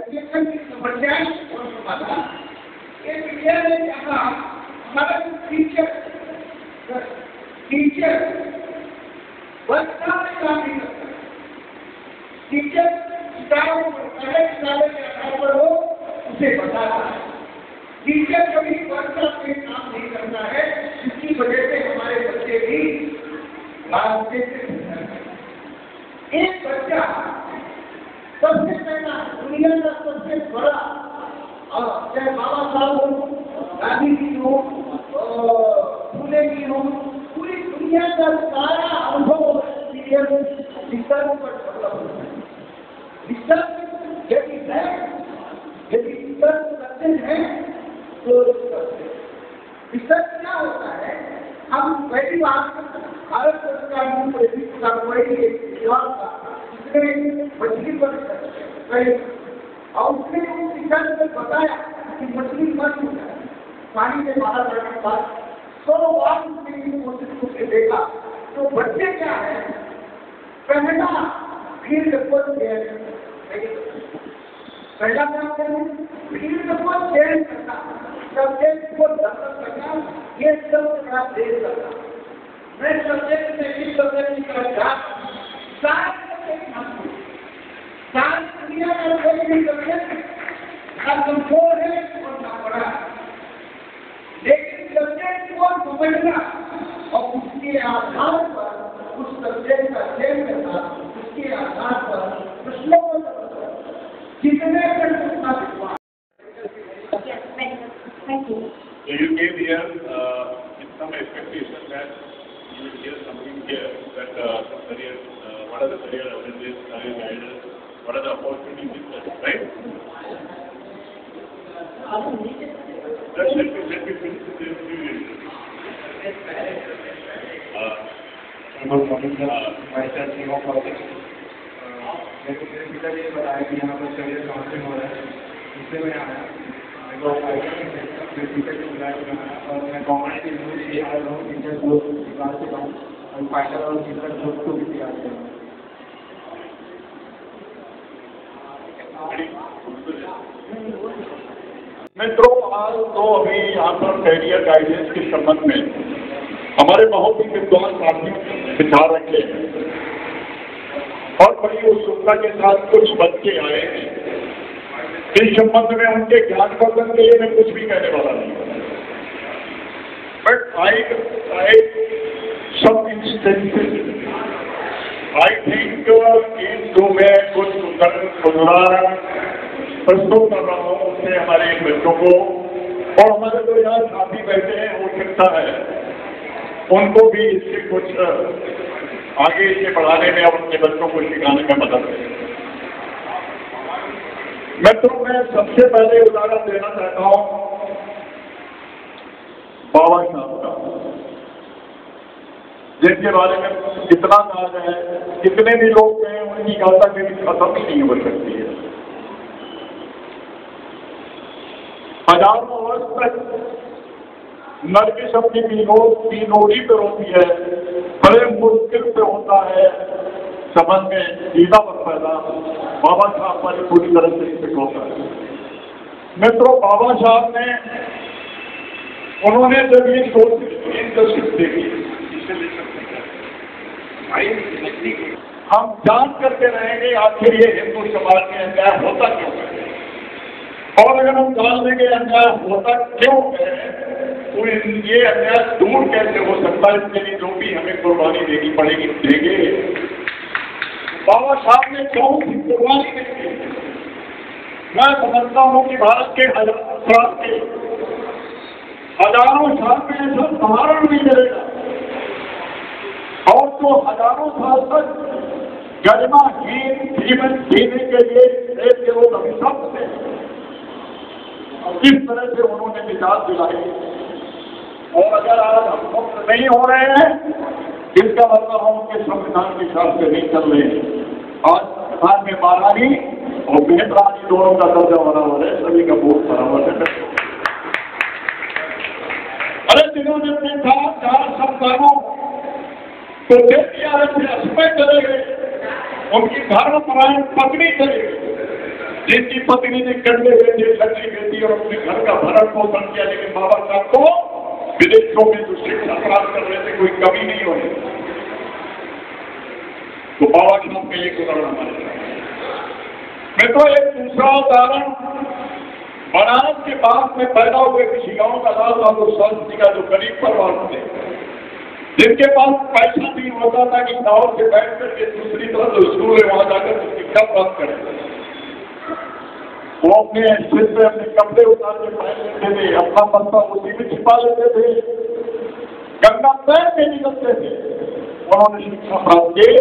Education की समस्याएं और समाधान। एक ये है जहाँ हमारा टीचर बच्चा में काम नहीं करता। टीचर किताबों पर पहले किताबें के आधार पर हो उसे बताता है। टीचर कभी वर्कशॉप में काम नहीं करता है, जिसकी वजह से हमारे बच्चे भी भागते से एक बच्चा सबसे पहला दुनिया का सबसे बड़ा चाहे बाबा साहब हो, गांधी जी हो, फूले जी हो, पूरी दुनिया का सारा अनुभव रिसर्च पर डेवलप होता है। रिसर्च यदि है, यदि रिसर्च करते हैं तो रिसर्च क्या होता है? हम पहली बार भारत सरकार ने मछली पर और उसने रिसर्च में बताया कि मछली मर चुका है पानी से बाहर बढ़ने के बाद। 100 बार उसने कोशिश करके देखा तो बच्चे क्या है, पहला फील्ड पर पहला काम करें फील्ड को चेंज करना, सब्जेक्ट को डेवलप करना, ये सब बड़ा देर करना। मैं सब्जेक्ट में इस सब्जेक्ट की तरफ सारी दुनिया का कोई भी सब्जेक्ट ना कमजोर है और ना बड़ा है, लेकिन सब्जेक्ट को समझना और उसके आधार पर उस सब्जेक्ट का चयन करना, उसके आधार पर प्रश्नों को कितने कर सकता है। You came here in some expectation that you will hear something here that some career, what are the career opportunities, career guidance, what are the opportunities, right? Just let me finish this interview. Good morning, sir. Myself, CEO of Politics. मेरे पिताजी ने बताया कि यहाँ पर career counselling हो रहा है, इसलिए मैं आया। मेरे को मेरे पिताजी ने बुलाया और मैं गवर्नमेंट के लिए आ रहा हूँ, टीचर ग्रुप क्लास से हूँ और फाइनल और टीचर ग्रुप को भी तैयार कर रहा हूँ। मित्रों, आज तो अभी यहाँ पर कैरियर गाइडेंस के संबंध में हमारे बहुत ही विद्वान साथी विचार रखे हैं और बड़ी उत्सुकता के साथ कुछ बच्चे आए हैं। इस संबंध में उनके ज्ञानवर्धन के लिए मैं कुछ भी कहने वाला नहीं, but I some instances I think in जो मैं कुछ उदाहरण प्रस्तुत कर रहा हूँ उससे हमारे बच्चों को और हमारे जो यहाँ साथी बैठे हैं हो सकता है उनको भी इससे कुछ आगे इसे बढ़ाने में और अपने बच्चों को सिखाने में मदद करें। मैं सबसे पहले उदाहरण देना चाहता हूँ बाबा साहब का, जिनके बारे में कितना कहा जाए, कितने भी लोग कहें, उनकी गाथा कभी खत्म ही नहीं हो सकती है। हजारों वर्ष तक नरकी शब्द की नोड़ी पर होती है, बड़े मुश्किल से होता है समझ में सीधा पर पैदा। बाबा साहब पर पूरी तरह से फिट होता है। मित्रों, बाबा साहब ने उन्होंने जब ये सोच देखी, हम जान करके रहेंगे आखिर ये हिंदू समाज में अन्याय होता क्यों है, और अगर हम जान लेंगे अन्याय होता क्यों है तो ये अन्याय दूर कैसे हो सकता है, इसके लिए जो भी हमें कुर्बानी देनी पड़ेगी देंगे। बाबा साहब ने क्यों कुर्बानी दी? मैं समझता हूँ कि भारत के हजारों साल में ऐसा उदाहरण नहीं मिलेगा और जो हजारों साल तक गरिमाहीन जीवन जीने के लिए लोग अभिशप्त थे, किस तरह से उन्होंने निजात दिलाई। और अगर आज हम मुक्त नहीं हो रहे हैं, इसका मतलब हम उनके संविधान के हिसाब से नहीं चल रहे हैं। आज संविधान में महारानी और बेहतरानी दोनों का दर्जा बराबर है, सभी का वोट बराबर है। अरे जिन्होंने देखा 4 संतानों तो दे दिया है, असमय चले गए, उनकी धर्मपरायण पत्नी चली गई, जिनकी पत्नी ने कंधे बेटी छठी बेटी और अपने घर का भरण पोषण किया, लेकिन बाबा साहब को विदेशों में जो शिक्षा प्राप्त कर रहे थे कोई कमी नहीं हो रही। तो बाबा साहब का एक उदाहरण हमारे। मैं तो एक दूसरा उदाहरण बनारस के पास में पैदा हुए किसी गांव का नाम था, वो संत जी का जो गरीब परिवार थे, जिनके पास पैसा नहीं होता था कि गाँव से बैठ करके दूसरी तरफ जो स्कूल है वहां जाकर शिक्षा प्राप्त करें। वो अपने सिर पे अपने कपड़े उतार के पहन लेते थे, अपना पत्ता उसी में छिपा लेते थे, गंगा पैर में निकलते थे। उन्होंने शिक्षा प्राप्त की